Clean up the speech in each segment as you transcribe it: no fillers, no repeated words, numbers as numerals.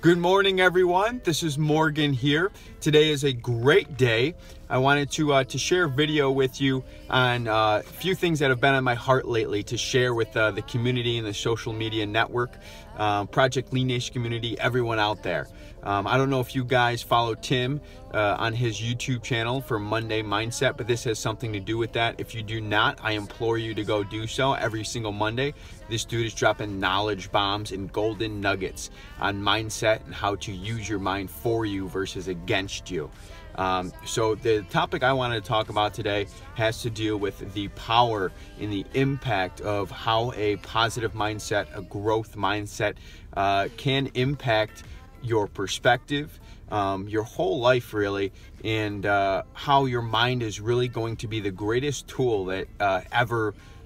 Good morning, everyone. This is Morgan here. Today is a great day. I wanted to share a video with you on a few things that have been on my heart lately to share with the community and the social media network, Project LeanNation community, everyone out there. I don't know if you guys follow Tim on his YouTube channel for Monday Mindset, but this has something to do with that. If you do not, I implore you to go do so every single Monday. This dude is dropping knowledge bombs and golden nuggets on mindset and how to use your mind for you versus against you. So the topic I wanted to talk about today has to do with the power and the impact of how a positive mindset, a growth mindset, can impact your perspective, your whole life really, and how your mind is really going to be the greatest tool that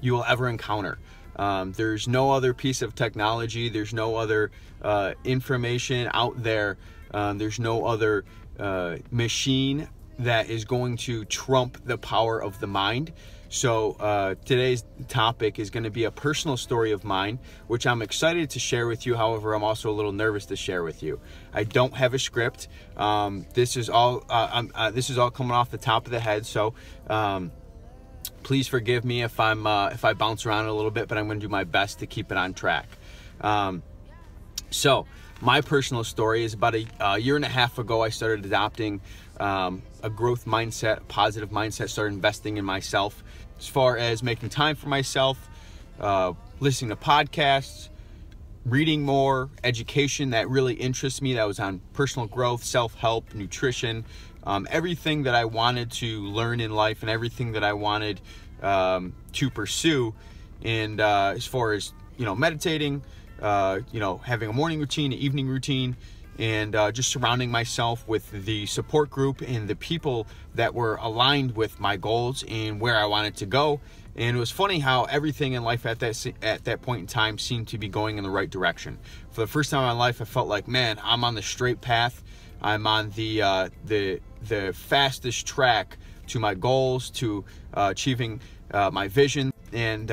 you will ever encounter. There's no other piece of technology, there's no other information out there, there's no other machine that is going to trump the power of the mind. So today's topic is going to be a personal story of mine, which I'm excited to share with you. However, I'm also a little nervous to share with you. I don't have a script. This is all coming off the top of the head. So please forgive me if I bounce around a little bit, but I'm going to do my best to keep it on track. So my personal story is about a year and a half ago. I started adopting a growth mindset, a positive mindset, started investing in myself as far as making time for myself, listening to podcasts, reading more, education that really interests me, that was on personal growth, self-help, nutrition, everything that I wanted to learn in life and everything that I wanted to pursue. And as far as, meditating, having a morning routine, an evening routine, and just surrounding myself with the support group and the people that were aligned with my goals and where I wanted to go. And it was funny how everything in life at that point in time seemed to be going in the right direction. For the first time in my life, I felt like, man, I'm on the straight path. I'm on the fastest track to my goals, to achieving my vision, and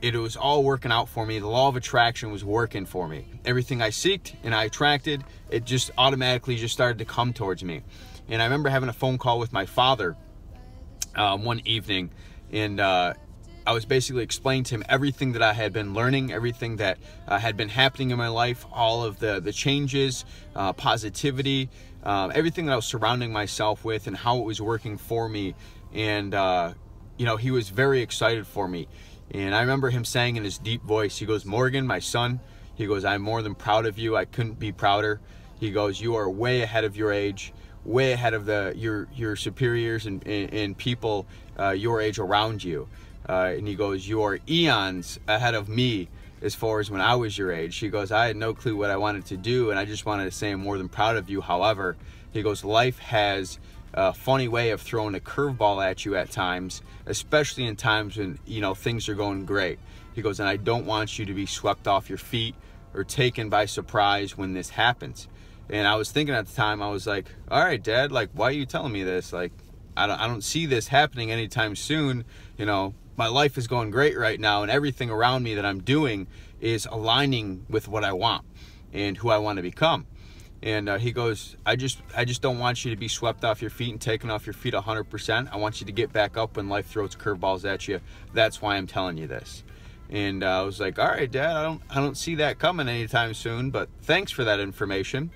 it was all working out for me. The law of attraction was working for me. Everything I seeked and I attracted, it just automatically just started to come towards me. And I remember having a phone call with my father one evening, and I was basically explaining to him everything that I had been learning, everything that had been happening in my life, all of the changes, positivity, everything that I was surrounding myself with and how it was working for me. And, he was very excited for me. And I remember him saying in his deep voice, he goes, "Morgan, my son," he goes, "I'm more than proud of you. I couldn't be prouder." He goes, "You are way ahead of your age, way ahead of your superiors and people your age around you." And he goes, "You are eons ahead of me as far as when I was your age." He goes, "I had no clue what I wanted to do, and I just wanted to say I'm more than proud of you. However," he goes, "life has a funny way of throwing a curveball at you at times, especially in times when, things are going great." He goes, "And I don't want you to be swept off your feet or taken by surprise when this happens." And I was thinking at the time, I was like, all right, Dad, like, why are you telling me this? Like, I don't see this happening anytime soon. My life is going great right now, and everything around me that I'm doing is aligning with what I want and who I want to become. And he goes, I just don't want you to be swept off your feet and taken off your feet 100%. I want you to get back up when life throws curveballs at you. That's why I'm telling you this." And I was like, all right, Dad, I don't see that coming anytime soon, but thanks for that information.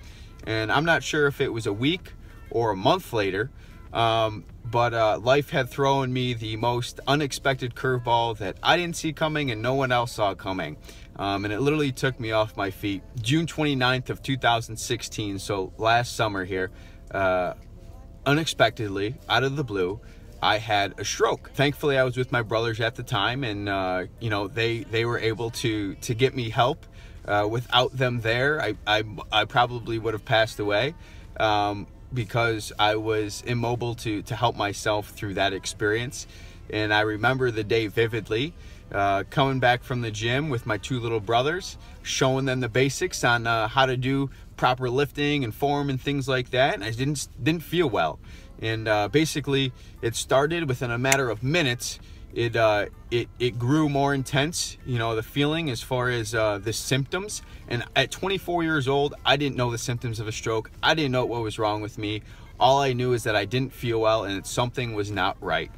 And I'm not sure if it was a week or a month later, but life had thrown me the most unexpected curveball that I didn't see coming and no one else saw coming. And it literally took me off my feet. June 29th of 2016, so last summer here, unexpectedly, out of the blue, I had a stroke. Thankfully, I was with my brothers at the time, and they were able to get me help. Without them there, I probably would have passed away, because I was immobile to help myself through that experience. And I remember the day vividly, coming back from the gym with my two little brothers, showing them the basics on how to do proper lifting and form and things like that. And I didn't feel well. And basically, it started within a matter of minutes. it grew more intense, you know, the feeling as far as the symptoms. And at 24 years old, I didn't know the symptoms of a stroke. I didn't know what was wrong with me. All I knew is that I didn't feel well and that something was not right.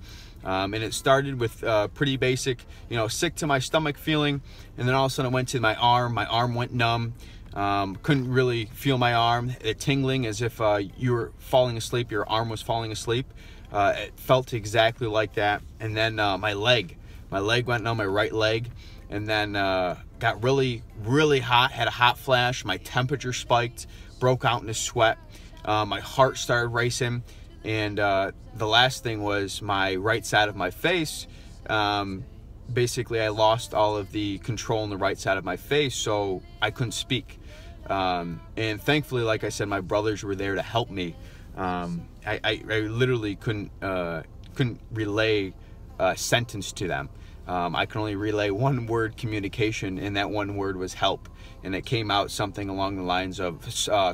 And it started with pretty basic, you know, sick to my stomach feeling, and then all of a sudden it went to my arm. My arm went numb. Couldn't really feel my arm. It tingling as if you were falling asleep, your arm was falling asleep. It felt exactly like that. And then my leg went numb, my right leg, and then got really, really hot, had a hot flash. My temperature spiked, broke out into sweat. My heart started racing. And the last thing was my right side of my face. Basically, I lost all of the control on the right side of my face, so I couldn't speak. And thankfully, like I said, my brothers were there to help me. I literally couldn't relay a sentence to them. I could only relay one word communication, and that one word was help. And it came out something along the lines of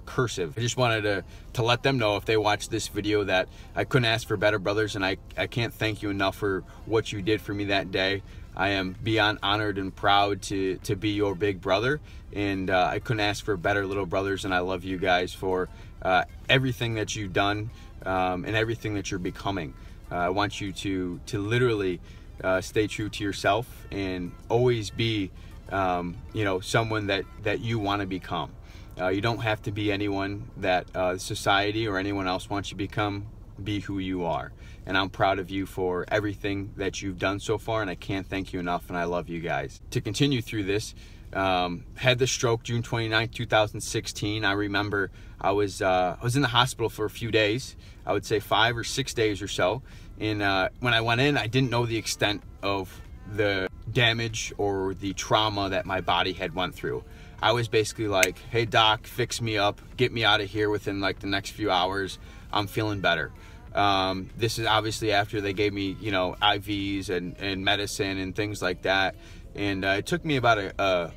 cursive. I just wanted to let them know, if they watch this video, that I couldn't ask for better, brothers, and I can't thank you enough for what you did for me that day. I am beyond honored and proud to be your big brother, and I couldn't ask for better little brothers, and I love you guys for everything that you've done and everything that you're becoming. I want you to literally stay true to yourself and always be you know, someone that you want to become. You don't have to be anyone that society or anyone else wants you to become. Be who you are. And I'm proud of you for everything that you've done so far, and I can't thank you enough, and I love you guys. To continue through this, had the stroke June 29th, 2016. I remember I was in the hospital for a few days. I would say 5 or 6 days or so. And when I went in, I didn't know the extent of the damage or the trauma that my body had went through. I was basically like, hey doc, fix me up, get me out of here within like the next few hours. I'm feeling better. This is obviously after they gave me, you know, IVs and medicine and things like that. And it took me about a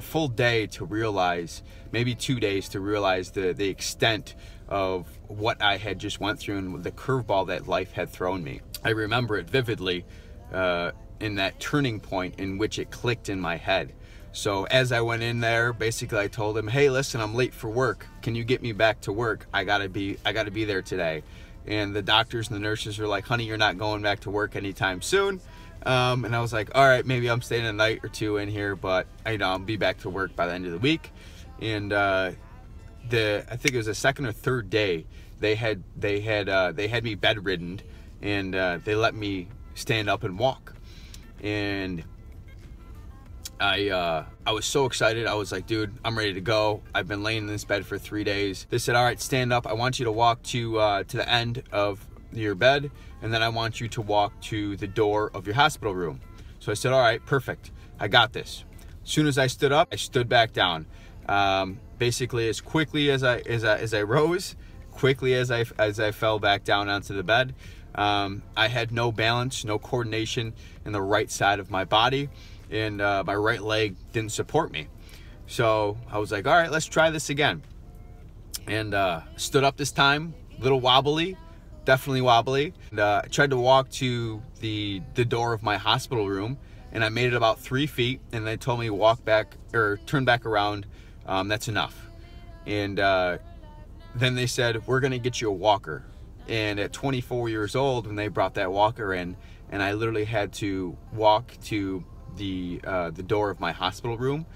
full day to realize, maybe 2 days to realize the extent of what I had just went through and the curveball that life had thrown me. I remember it vividly in that turning point in which it clicked in my head. So as I went in there, basically I told him, hey, listen, I'm late for work. Can you get me back to work? I gotta be there today. And the doctors and the nurses were like, honey, you're not going back to work anytime soon. And I was like, all right, maybe I'm staying a night or two in here, but you know, I'll be back to work by the end of the week. And I think it was the second or third day, they had me bedridden, and they let me stand up and walk. And I was so excited. I was like, dude, I'm ready to go. I've been laying in this bed for 3 days. They said, all right, stand up. I want you to walk to the end of your bed, and then I want you to walk to the door of your hospital room. So I said, all right, perfect. I got this. As soon as I stood up, I stood back down. Basically, as quickly as I rose, quickly as I fell back down onto the bed. I had no balance, no coordination in the right side of my body. And my right leg didn't support me. So I was like, all right, let's try this again. And stood up this time, a little wobbly, definitely wobbly. And I tried to walk to the door of my hospital room, and I made it about 3 feet, and they told me walk back or turn back around, that's enough. And then they said, we're gonna get you a walker. And at 24 years old, when they brought that walker in, and I literally had to walk to the door of my hospital room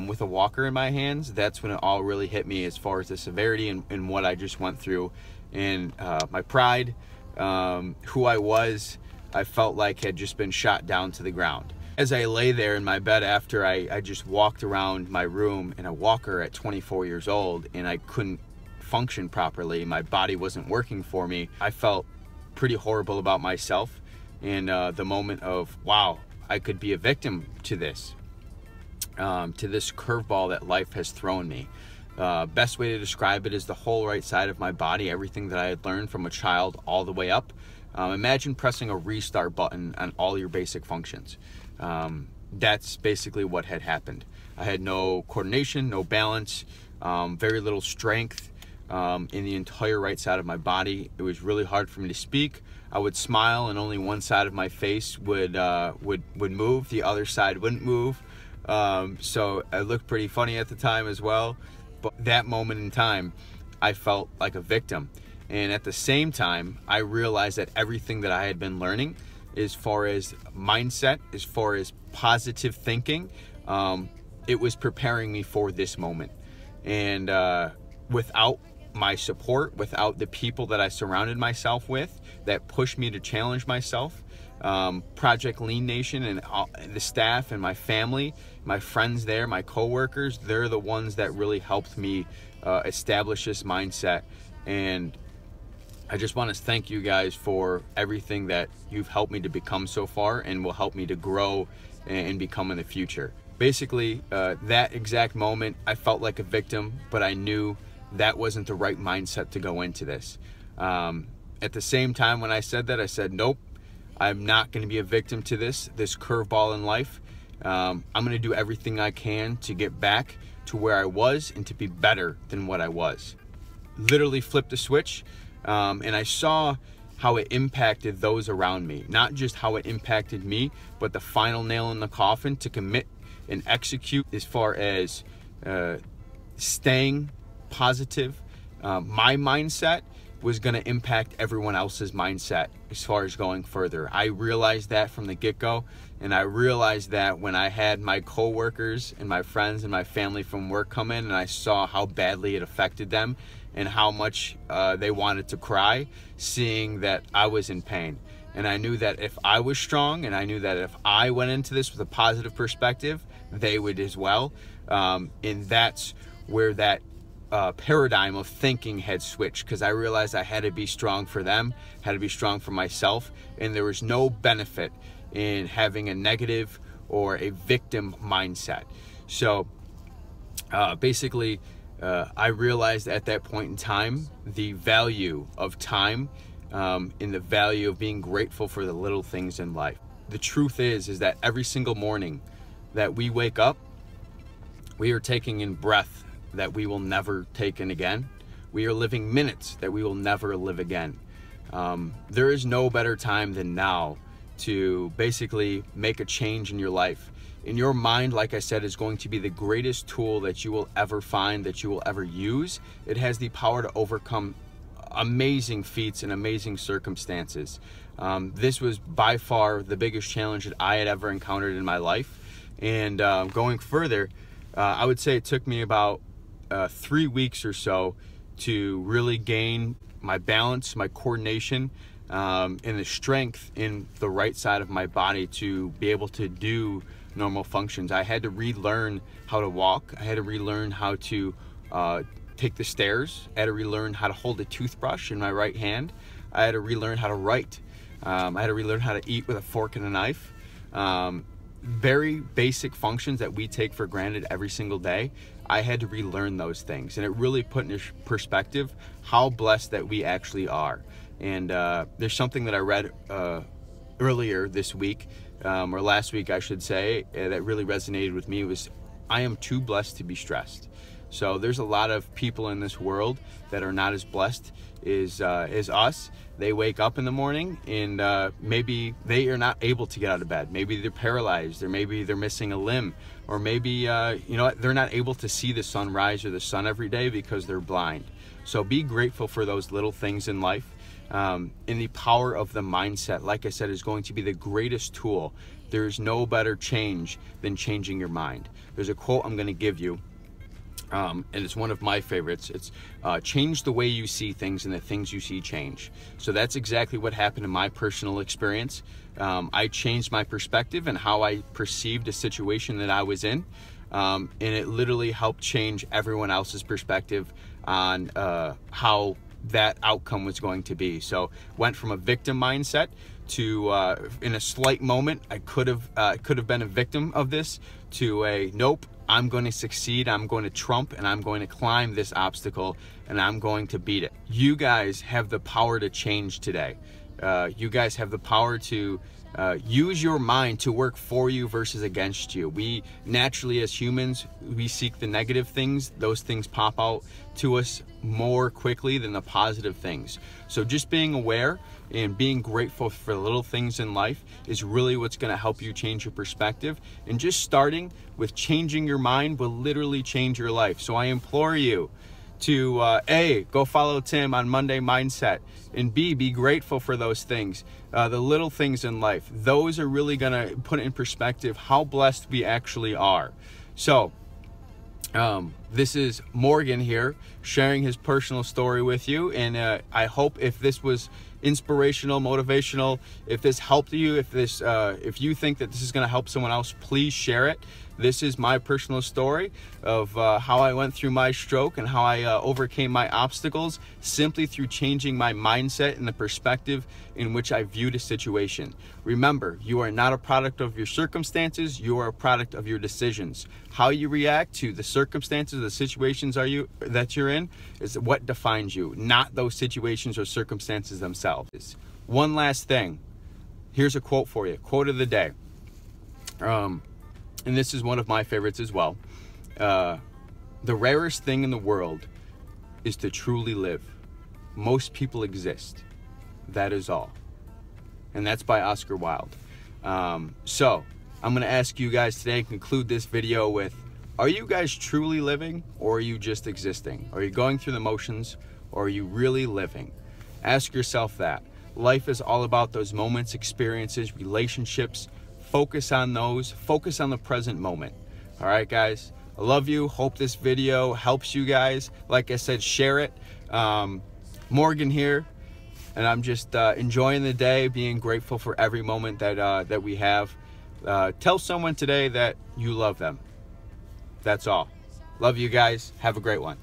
with a walker in my hands, that's when it all really hit me as far as the severity and what I just went through. And my pride, who I was, I felt like had just been shot down to the ground. As I lay there in my bed after I just walked around my room in a walker at 24 years old, and I couldn't function properly, my body wasn't working for me, I felt pretty horrible about myself. And the moment of, wow, I could be a victim to this curveball that life has thrown me. Best way to describe it is the whole right side of my body, everything that I had learned from a child all the way up. Imagine pressing a restart button on all your basic functions. That's basically what had happened. I had no coordination, no balance, very little strength. in the entire right side of my body. It was really hard for me to speak. I would smile and only one side of my face would move. The other side wouldn't move. So I looked pretty funny at the time as well. But that moment in time, I felt like a victim. And at the same time, I realized that everything that I had been learning as far as mindset, as far as positive thinking, it was preparing me for this moment. And without my support, without the people that I surrounded myself with that pushed me to challenge myself, Project LeanNation and the staff and my family, my friends there, my coworkers, they're the ones that really helped me establish this mindset. And I just want to thank you guys for everything that you've helped me to become so far and will help me to grow and become in the future. Basically, that exact moment, I felt like a victim, but I knew that wasn't the right mindset to go into this. At the same time, when I said that, I said, nope, I'm not going to be a victim to this curveball in life. I'm going to do everything I can to get back to where I was and to be better than what I was. Literally flipped the switch, and I saw how it impacted those around me. Not just how it impacted me, but the final nail in the coffin to commit and execute as far as staying positive. My mindset was going to impact everyone else's mindset as far as going further. I realized that from the get-go, and I realized that when I had my coworkers and my friends and my family from work come in, and I saw how badly it affected them and how much they wanted to cry, seeing that I was in pain. And I knew that if I was strong, and I knew that if I went into this with a positive perspective, they would as well. And that's where that paradigm of thinking had switched, because I realized I had to be strong for them, had to be strong for myself, and there was no benefit in having a negative or a victim mindset. So basically, I realized at that point in time the value of time and the value of being grateful for the little things in life. The truth is that every single morning that we wake up, we are taking in breath that we will never take in again. We are living minutes that we will never live again. There is no better time than now to basically make a change in your life. In your mind, like I said, is going to be the greatest tool that you will ever find, that you will ever use. It has the power to overcome amazing feats and amazing circumstances. This was by far the biggest challenge that I had ever encountered in my life. And going further, I would say it took me about 3 weeks or so to really gain my balance, my coordination, and the strength in the right side of my body to be able to do normal functions. I had to relearn how to walk. I had to relearn how to take the stairs. I had to relearn how to hold a toothbrush in my right hand. I had to relearn how to write. I had to relearn how to eat with a fork and a knife. Very basic functions that we take for granted every single day. I had to relearn those things, and it really put in perspective how blessed that we actually are. And there's something that I read earlier this week, or last week I should say, that really resonated with me. Was, I am too blessed to be stressed. So there's a lot of people in this world that are not as blessed as us. They wake up in the morning and maybe they are not able to get out of bed. Maybe they're paralyzed, or maybe they're missing a limb, or maybe you know, they're not able to see the sunrise or the sun every day because they're blind. So be grateful for those little things in life. And the power of the mindset, like I said, is going to be the greatest tool. There's no better change than changing your mind. There's a quote I'm going to give you. And it's one of my favorites. It's change the way you see things, and the things you see change. So that's exactly what happened in my personal experience. I changed my perspective and how I perceived a situation that I was in, and it literally helped change everyone else's perspective on how that outcome was going to be. So went from a victim mindset to in a slight moment I could have been a victim of this, to a nope, I'm going to succeed, I'm going to trump, and I'm going to climb this obstacle, and I'm going to beat it. You guys have the power to change today. You guys have the power to Use your mind to work for you versus against you. We naturally, as humans, we seek the negative things. Those things pop out to us more quickly than the positive things. So just being aware and being grateful for the little things in life is really what's going to help you change your perspective. And just starting with changing your mind will literally change your life. So I implore you to A, go follow Tim on Monday Mindset, and B, be grateful for those things, the little things in life. Those are really gonna put in perspective how blessed we actually are. So this is Morgan here sharing his personal story with you, and I hope if this was inspirational, motivational, if this helped you, if you think that this is going to help someone else, please share it. This is my personal story of how I went through my stroke and how I overcame my obstacles simply through changing my mindset and the perspective in which I viewed a situation. Remember, you are not a product of your circumstances, you are a product of your decisions. How you react to the circumstances, the situations that you're in is what defines you, not those situations or circumstances themselves. One last thing. Here's a quote for you, quote of the day. And this is one of my favorites as well. The rarest thing in the world is to truly live. Most people exist. That is all. And that's by Oscar Wilde. So I'm going to ask you guys today, conclude this video with, are you guys truly living, or are you just existing? Are you going through the motions, or are you really living? Ask yourself that. Life is all about those moments, experiences, relationships. Focus on those. Focus on the present moment. All right, guys. I love you. Hope this video helps you guys. Like I said, share it. Morgan here, and I'm just enjoying the day, being grateful for every moment that we have. Tell someone today that you love them. That's all. Love you guys. Have a great one.